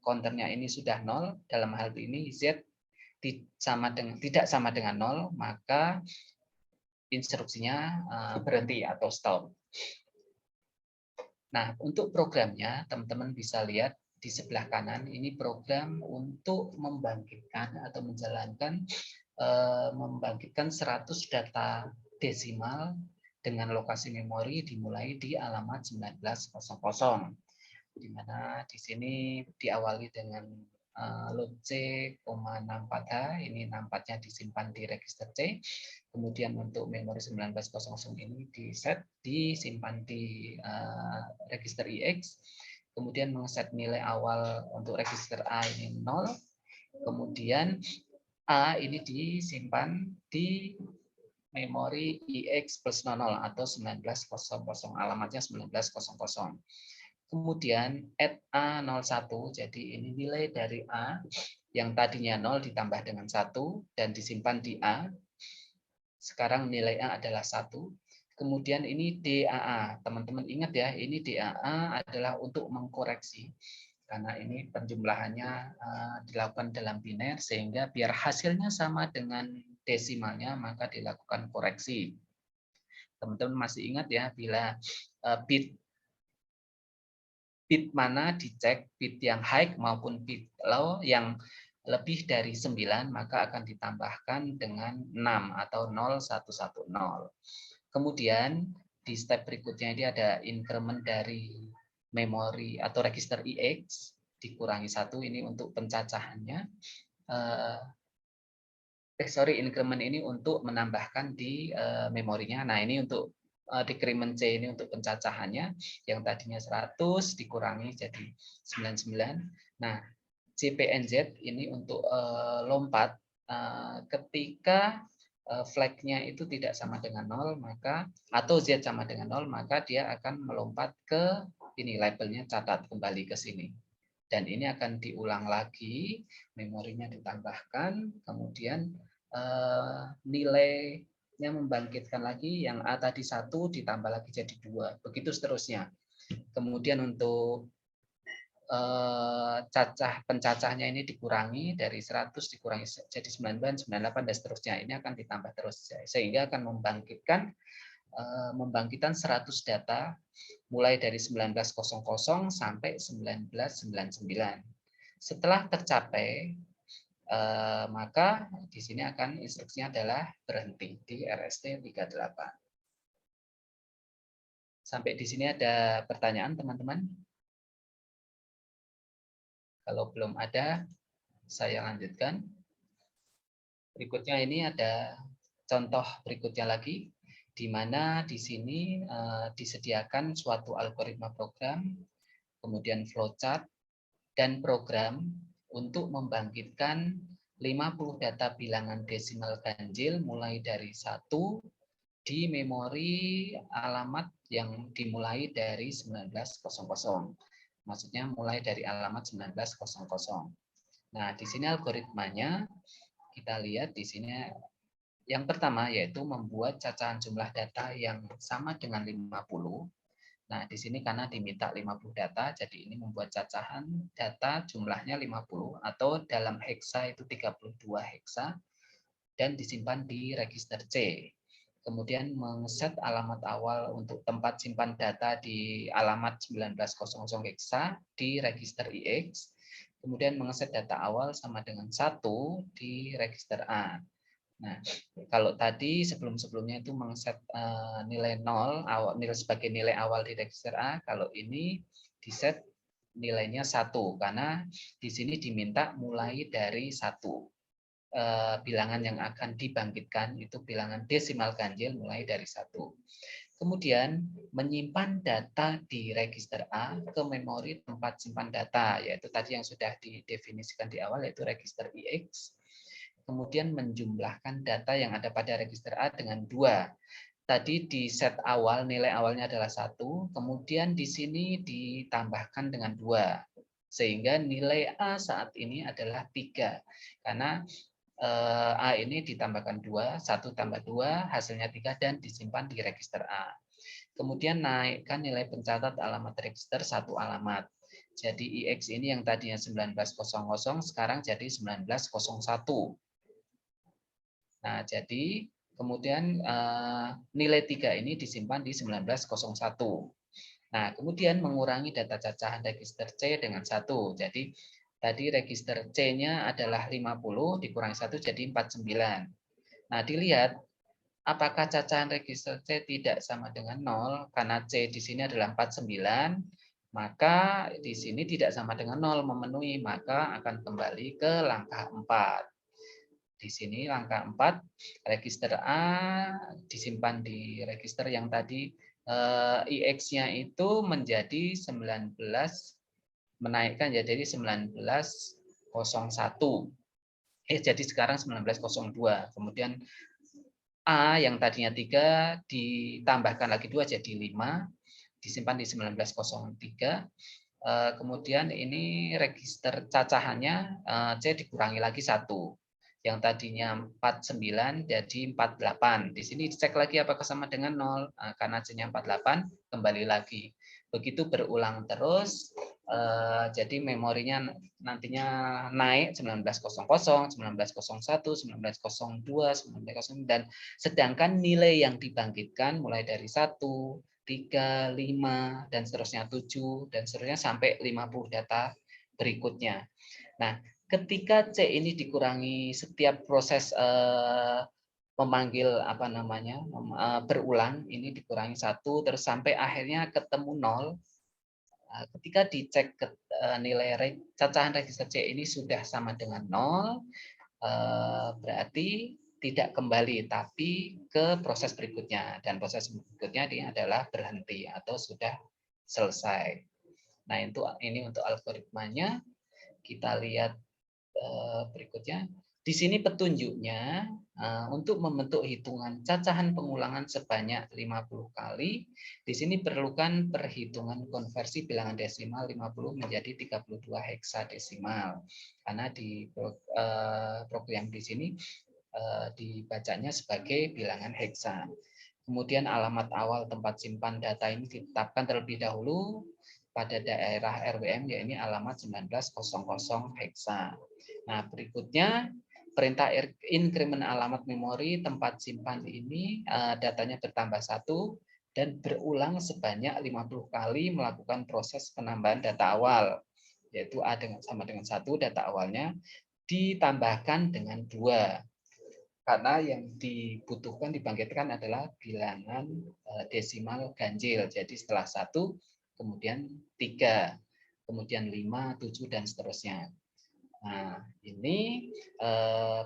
counternya ini sudah 0, dalam hal ini Z tidak sama dengan 0, maka instruksinya berhenti atau stop. Nah, untuk programnya, teman-teman bisa lihat di sebelah kanan, ini program untuk membangkitkan atau menjalankan membangkitkan 100 data desimal dengan lokasi memori dimulai di alamat 1900, di mana di sini diawali dengan load C, 64H, ini 64-nya disimpan di register C. Kemudian untuk memori 1900 ini disimpan di register IX. Kemudian mengeset nilai awal untuk register A ini 0. Kemudian A ini disimpan di memori IX plus 00 atau 1900, alamatnya 1900. Kemudian add A01, jadi ini nilai dari A yang tadinya 0 ditambah dengan 1 dan disimpan di A. Sekarang nilai A adalah 1. Kemudian ini DAA. Teman-teman ingat ya, ini DAA adalah untuk mengkoreksi. Karena ini penjumlahannya dilakukan dalam biner, sehingga biar hasilnya sama dengan desimalnya, maka dilakukan koreksi. Teman-teman masih ingat ya, bila bit mana dicek, bit yang high maupun bit low yang lebih dari 9, maka akan ditambahkan dengan 6 atau 0110. Kemudian di step berikutnya ini ada increment dari memori atau register IX dikurangi 1, ini untuk pencacahannya. Increment ini untuk menambahkan di memorinya. Nah, ini untuk decrement C ini untuk pencacahannya, yang tadinya 100 dikurangi jadi 99. Nah, CPNZ ini untuk lompat ketika flag-nya itu tidak sama dengan 0, maka atau Z sama dengan 0, maka dia akan melompat ke ini, labelnya catat kembali ke sini. Dan ini akan diulang lagi, memorinya ditambahkan, kemudian nilainya membangkitkan lagi, yang A tadi 1 ditambah lagi jadi 2, begitu seterusnya. Kemudian untuk pencacahnya ini dikurangi dari 100 dikurangi jadi 99, 98 dan seterusnya. Ini akan ditambah terus sehingga akan membangkitkan 100 data mulai dari 1900 sampai 1999. Setelah tercapai maka di sini akan instruksinya adalah berhenti di RST 38. Sampai di sini ada pertanyaan, teman-teman? Kalau belum ada, saya lanjutkan. Berikutnya ini ada contoh berikutnya lagi, di mana di sini disediakan suatu algoritma program, kemudian flowchart, dan program untuk membangkitkan 50 data bilangan desimal ganjil mulai dari 1 di memori alamat yang dimulai dari 1900. Maksudnya mulai dari alamat 1900. Nah, di sini algoritmanya kita lihat di sini yang pertama yaitu membuat cacahan jumlah data yang sama dengan 50. Nah, di sini karena diminta 50 data, jadi ini membuat cacahan data jumlahnya 50 atau dalam heksa itu 32 heksa dan disimpan di register C. Kemudian mengeset alamat awal untuk tempat simpan data di alamat 1900 heksa di register IX. Kemudian mengeset data awal sama dengan 1 di register A. Nah, kalau tadi sebelum-sebelumnya itu mengset nilai 0 nilai sebagai nilai awal di register A, kalau ini diset nilainya 1 karena di sini diminta mulai dari 1. Bilangan yang akan dibangkitkan itu bilangan desimal ganjil mulai dari 1. Kemudian menyimpan data di register A ke memori tempat simpan data, yaitu tadi yang sudah didefinisikan di awal yaitu register IX. Kemudian menjumlahkan data yang ada pada register A dengan 2. Tadi di set awal, nilai awalnya adalah 1, kemudian di sini ditambahkan dengan 2. Sehingga nilai A saat ini adalah 3. Karena A ini ditambahkan 2, 1 tambah 2, hasilnya 3, dan disimpan di register A. Kemudian naikkan nilai pencatat alamat register 1 alamat. Jadi IX ini yang tadinya 1900 sekarang jadi 1901. Nah, jadi kemudian nilai 3 ini disimpan di 1901. Nah, kemudian mengurangi data cacahan register C dengan 1. Jadi tadi register C-nya adalah 50 dikurangi 1 jadi 49. Nah, dilihat apakah cacahan register C tidak sama dengan 0 karena C di sini adalah 49, maka di sini tidak sama dengan 0 memenuhi, maka akan kembali ke langkah 4. Di sini langkah 4, register A disimpan di register yang tadi IX-nya itu menjadi 19, menaikkan ya jadi 1901. Jadi sekarang 1902. Kemudian A yang tadinya 3 ditambahkan lagi 2 jadi 5, disimpan di 1903. Kemudian ini register cacahannya C dikurangi lagi 1. Yang tadinya 49 jadi 48. Di sini dicek lagi apakah sama dengan 0. Karena C-nya 48, kembali lagi. Begitu berulang terus, jadi memorinya nantinya naik 1900, 1901, 1902, 1909, dan sedangkan nilai yang dibangkitkan mulai dari 1, 3, 5, dan seterusnya 7, dan seterusnya sampai 50 data berikutnya. Nah, ketika C ini dikurangi setiap proses memanggil apa namanya berulang, ini dikurangi 1 terus sampai akhirnya ketemu 0. Ketika dicek nilai cacahan register C ini sudah sama dengan 0, berarti tidak kembali tapi ke proses berikutnya, dan proses berikutnya ini adalah berhenti atau sudah selesai. Nah, ini untuk algoritmanya. Kita lihat berikutnya. Di sini petunjuknya untuk membentuk hitungan cacahan pengulangan sebanyak 50 kali. Di sini perlukan perhitungan konversi bilangan desimal 50 menjadi 32 heksadesimal. Karena di program di sini dibacanya sebagai bilangan heksa. Kemudian alamat awal tempat simpan data ini ditetapkan terlebih dahulu pada daerah RWM, yaitu alamat 1900 heksa. Nah, berikutnya perintah increment alamat memori tempat simpan ini datanya bertambah 1 dan berulang sebanyak 50 kali melakukan proses penambahan data awal, yaitu A sama dengan 1 data awalnya ditambahkan dengan 2. karena yang dibutuhkan dibangkitkan adalah bilangan desimal ganjil. Jadi setelah 1, kemudian 3, kemudian 5, 7, dan seterusnya. Nah, ini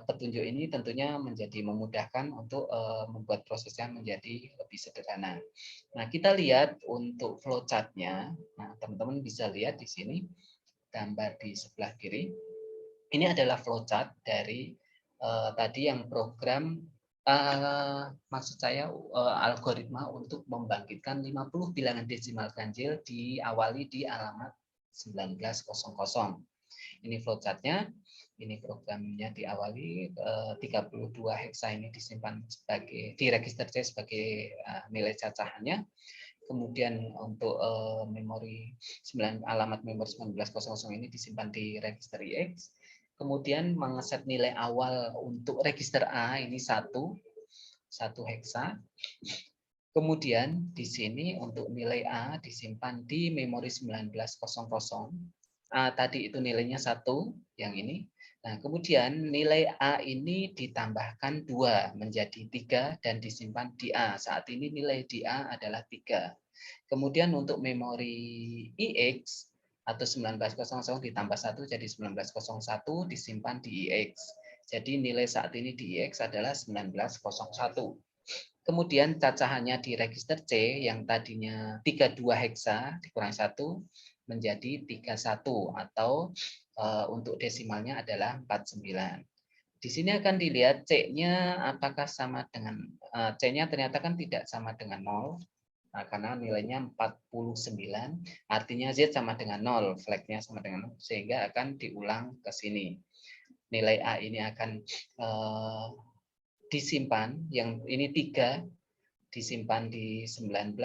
petunjuk ini tentunya menjadi memudahkan untuk membuat prosesnya menjadi lebih sederhana. Nah, kita lihat untuk flowchart-nya. Nah, teman-teman bisa lihat di sini gambar di sebelah kiri. Ini adalah flowchart dari tadi yang program maksud saya algoritma untuk membangkitkan 50 bilangan desimal ganjil diawali di alamat 1900. Ini flowchart-nya, ini programnya diawali 32 heksa ini disimpan sebagai di register C sebagai nilai cacahannya. Kemudian untuk memori alamat memori 1900 ini disimpan di register IX. Kemudian mengeset nilai awal untuk register A ini 1 heksa. Kemudian di sini untuk nilai A disimpan di memori 1900. Tadi itu nilainya 1, yang ini. Nah, kemudian nilai A ini ditambahkan 2 menjadi 3 dan disimpan di A. Saat ini nilai di A adalah 3. Kemudian untuk memori IX atau 1900 ditambah 1 jadi 1901 disimpan di IX. Jadi nilai saat ini di IX adalah 1901. Kemudian cacahannya di register C yang tadinya 32 heksa dikurangi 1 menjadi 31 atau untuk desimalnya adalah 49. Di sini akan dilihat C-nya apakah sama dengan C-nya ternyata kan tidak sama dengan 0. Nah, karena nilainya 49, artinya Z sama dengan 0, flag-nya sama dengan 0, sehingga akan diulang ke sini. Nilai A ini akan disimpan, yang ini 3, disimpan di 19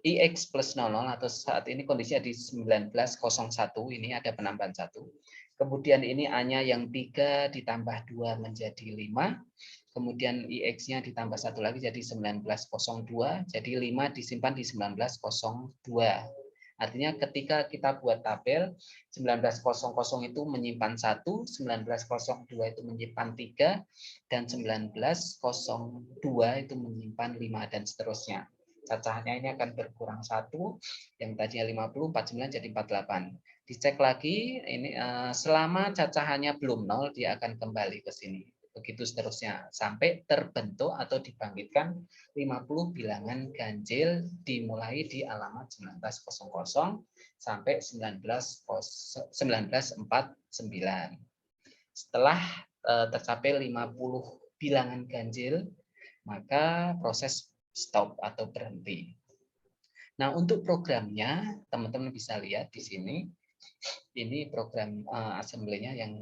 IX plus 00 atau saat ini kondisinya di 1901, ini ada penambahan 1. Kemudian ini A-nya yang 3 ditambah 2 menjadi 5. Kemudian IX-nya ditambah 1 lagi jadi 1902. Jadi 5 disimpan di 1902. Artinya ketika kita buat tabel 1900 itu menyimpan 1, 1902 itu menyimpan 3, dan 1902 itu menyimpan 5 dan seterusnya. Cacahannya ini akan berkurang 1, yang tadinya 50, 49 jadi 48. Dicek lagi ini selama cacahannya belum 0 dia akan kembali ke sini. Begitu seterusnya sampai terbentuk atau dibangkitkan 50 bilangan ganjil dimulai di alamat 1900 sampai 1949. Setelah tercapai 50 bilangan ganjil, maka proses stop atau berhenti. Nah, untuk programnya teman-teman bisa lihat di sini. Ini program assembly-nya yang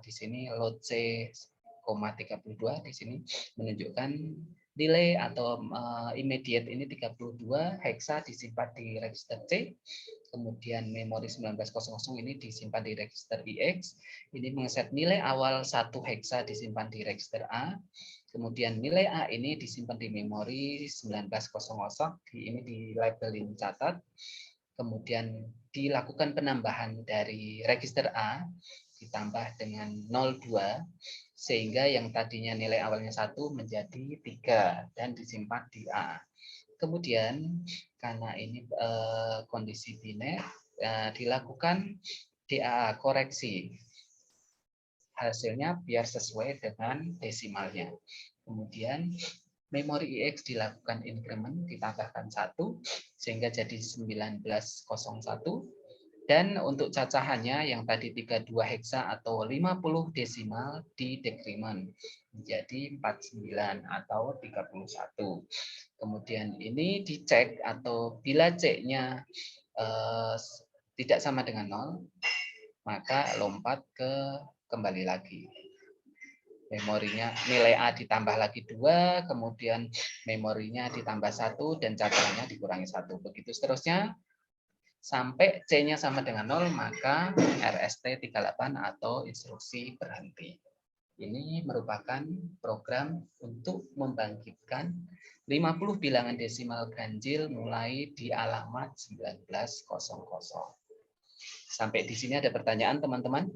di sini load C,32 di sini menunjukkan delay atau immediate ini 32 heksa disimpan di register C. Kemudian memori 1900 ini disimpan di register IX. Ini mengeset nilai awal 1 heksa disimpan di register A. Kemudian nilai A ini disimpan di memori 1900, ini di labelin catat. Kemudian dilakukan penambahan dari register A ditambah dengan 02 sehingga yang tadinya nilai awalnya 1 menjadi 3 dan disimpan di A. Kemudian karena ini kondisi biner dilakukan DAA koreksi. Hasilnya biar sesuai dengan desimalnya. Kemudian memori IX dilakukan increment, ditambahkan 1 sehingga jadi 1901. Dan untuk cacahannya yang tadi 32 heksa atau 50 desimal di decrement menjadi 49 atau 31. Kemudian ini dicek atau bila C-nya tidak sama dengan 0, maka lompat ke kembali lagi. Memorinya nilai A ditambah lagi 2, kemudian memorinya ditambah 1 dan cacahannya dikurangi 1. Begitu seterusnya sampai C-nya sama dengan 0, maka RST 38 atau instruksi berhenti. Ini merupakan program untuk membangkitkan 50 bilangan desimal ganjil mulai di alamat 1900. Sampai di sini ada pertanyaan teman-teman?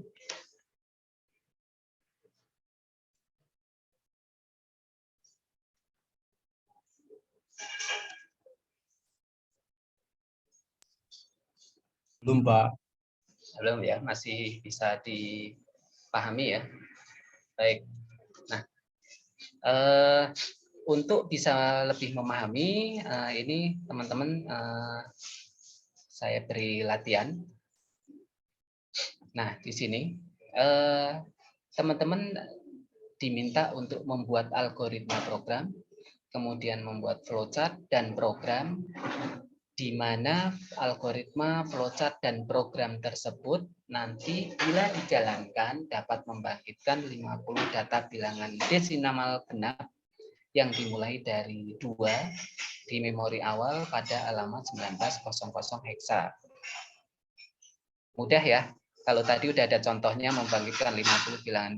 Belum, Pak. Belum ya, masih bisa dipahami ya. Baik. Nah, untuk bisa lebih memahami, ini teman-teman saya beri latihan. Nah, di sini teman-teman diminta untuk membuat algoritma program, kemudian membuat flowchart dan program di mana algoritma, flowchart, dan program tersebut nanti bila dijalankan dapat membangkitkan 50 data bilangan desimal genap yang dimulai dari 2 di memori awal pada alamat 1900 heksa. Mudah ya. Kalau tadi udah ada contohnya membangkitkan 50 bilangan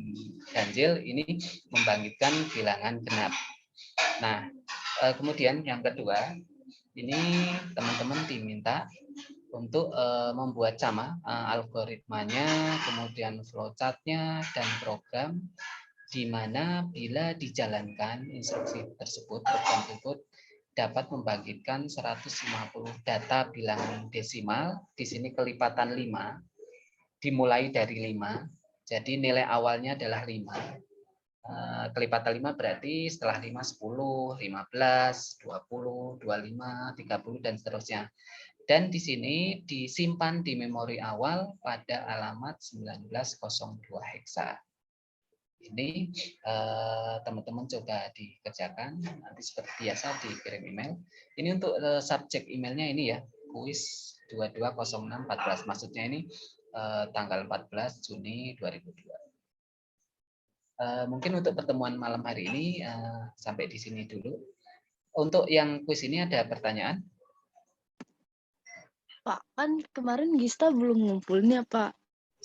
ganjil, ini membangkitkan bilangan genap. Nah, kemudian yang kedua, ini teman-teman diminta untuk membuat sama algoritmanya, kemudian flowchart-nya dan program di mana bila dijalankan instruksi tersebut, program tersebut dapat membangkitkan 150 data bilangan desimal, di sini kelipatan 5, dimulai dari 5, jadi nilai awalnya adalah 5. Kelipatan 5 berarti setelah 5, 10, 15, 20, 25, 30, dan seterusnya. Dan di sini disimpan di memori awal pada alamat 1902 heksa. Ini teman-teman coba dikerjakan, nanti seperti biasa dikirim email. Ini untuk subjek emailnya ini ya, kuis 220614. Maksudnya ini tanggal 14 Juni 2002. Mungkin untuk pertemuan malam hari ini sampai di sini dulu. Untuk yang kuis ini ada pertanyaan? Pak, kan kemarin Gista belum ngumpulnya, Pak.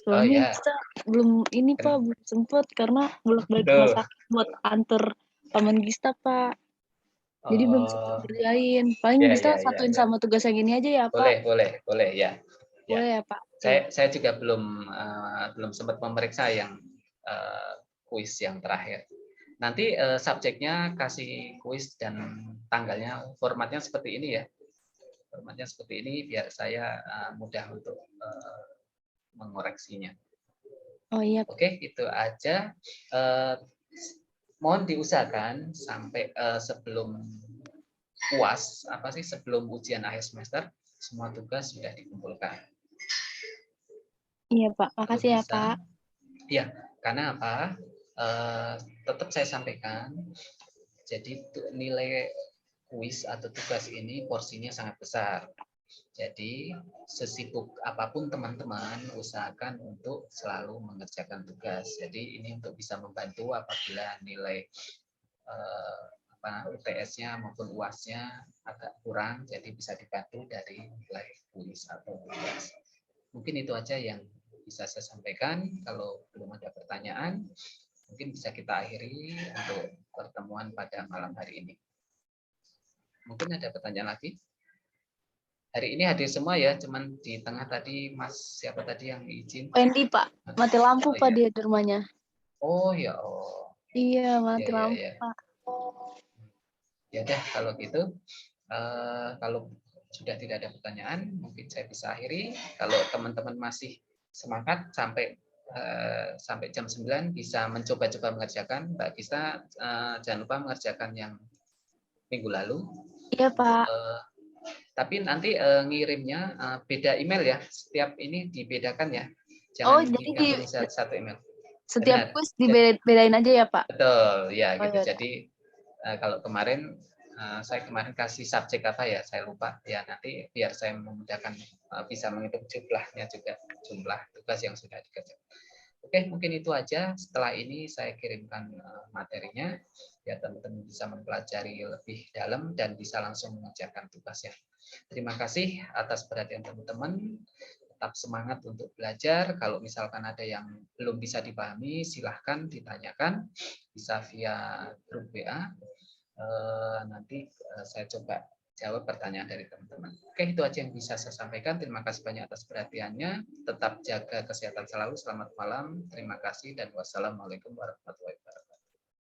Oh Soalnya ya, Gista belum ini, Pak, belum sempet karena bolak-balik rumah Duh. sakit buat anter paman Gista, Pak. Jadi belum sempet Oh, kerjain. Paling ya, Gista ya, ya, satuin ya. sama tugas yang ini aja ya, Pak. Boleh ya. Ya. Boleh ya, Pak? Saya juga belum sempat memeriksa yang kuis yang terakhir. Nanti subjeknya kasih kuis dan tanggalnya, formatnya seperti ini ya. Formatnya seperti ini biar saya mudah untuk mengoreksinya. Oh iya. Oke, itu aja. Mohon diusahakan sampai sebelum UAS, sebelum ujian akhir semester, semua tugas sudah dikumpulkan. Iya, Pak. Kalau Makasih ya, bisa, Pak. ya, karena apa? Tetap saya sampaikan, jadi nilai kuis atau tugas ini porsinya sangat besar. Jadi sesibuk apapun teman-teman usahakan untuk selalu mengerjakan tugas. Jadi ini untuk bisa membantu apabila nilai UTS-nya maupun UAS-nya agak kurang, jadi bisa dibantu dari nilai kuis atau tugas. Mungkin itu aja yang bisa saya sampaikan. Kalau belum ada pertanyaan, mungkin bisa kita akhiri untuk pertemuan pada malam hari ini. Mungkin ada pertanyaan lagi? Hari ini hadir semua ya, cuman di tengah tadi Mas siapa tadi yang izin? Wendy, Pak. Mati lampu, Pak, iya. dia di rumahnya. Oh ya, oh. Iya, mati lampu, Ya. Pak. Ya deh, kalau gitu, kalau sudah tidak ada pertanyaan, mungkin saya bisa akhiri. Kalau teman-teman masih semangat sampai jam 9 bisa mencoba-coba mengerjakan. Mbak Gista, jangan lupa mengerjakan yang minggu lalu. Iya, Pak. Tapi nanti ngirimnya beda email ya. Setiap ini dibedakan ya. Oh, Jangan jadi dikantongi satu email. setiap Benar. kuis dibedain aja ya, Pak? Betul, ya Oh, gitu. ya. Jadi kalau kemarin saya kemarin kasih subjek apa ya, saya lupa. Ya nanti biar saya memudahkan bisa menghitung jumlahnya juga, jumlah tugas yang sudah dikerjakan. Oke, mungkin itu aja. Setelah ini saya kirimkan materinya, ya teman-teman bisa mempelajari lebih dalam dan bisa langsung mengerjakan tugasnya. Terima kasih atas perhatian teman-teman. Tetap semangat untuk belajar. Kalau misalkan ada yang belum bisa dipahami, silahkan ditanyakan. Bisa via grup WA. Nanti saya coba jawab pertanyaan dari teman-teman. Oke, itu aja yang bisa saya sampaikan. Terima kasih banyak atas perhatiannya. Tetap jaga kesehatan selalu. Selamat malam. Terima kasih dan wassalamualaikum warahmatullahi wabarakatuh.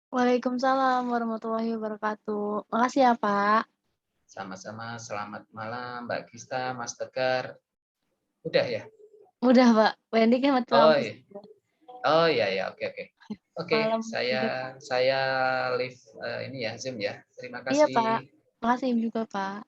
Waalaikumsalam warahmatullahi wabarakatuh. Makasih ya, Pak. Sama-sama. Selamat malam, Mbak Gista, Mas Tegar. Udah ya? Udah, Pak. Wendy kan mati Oh lampu. iya. Oh iya ya, oke oke. Oke, Malam juga. saya leave ini ya Zoom ya. Terima Iya, Pak. kasih. Makasih juga, Pak.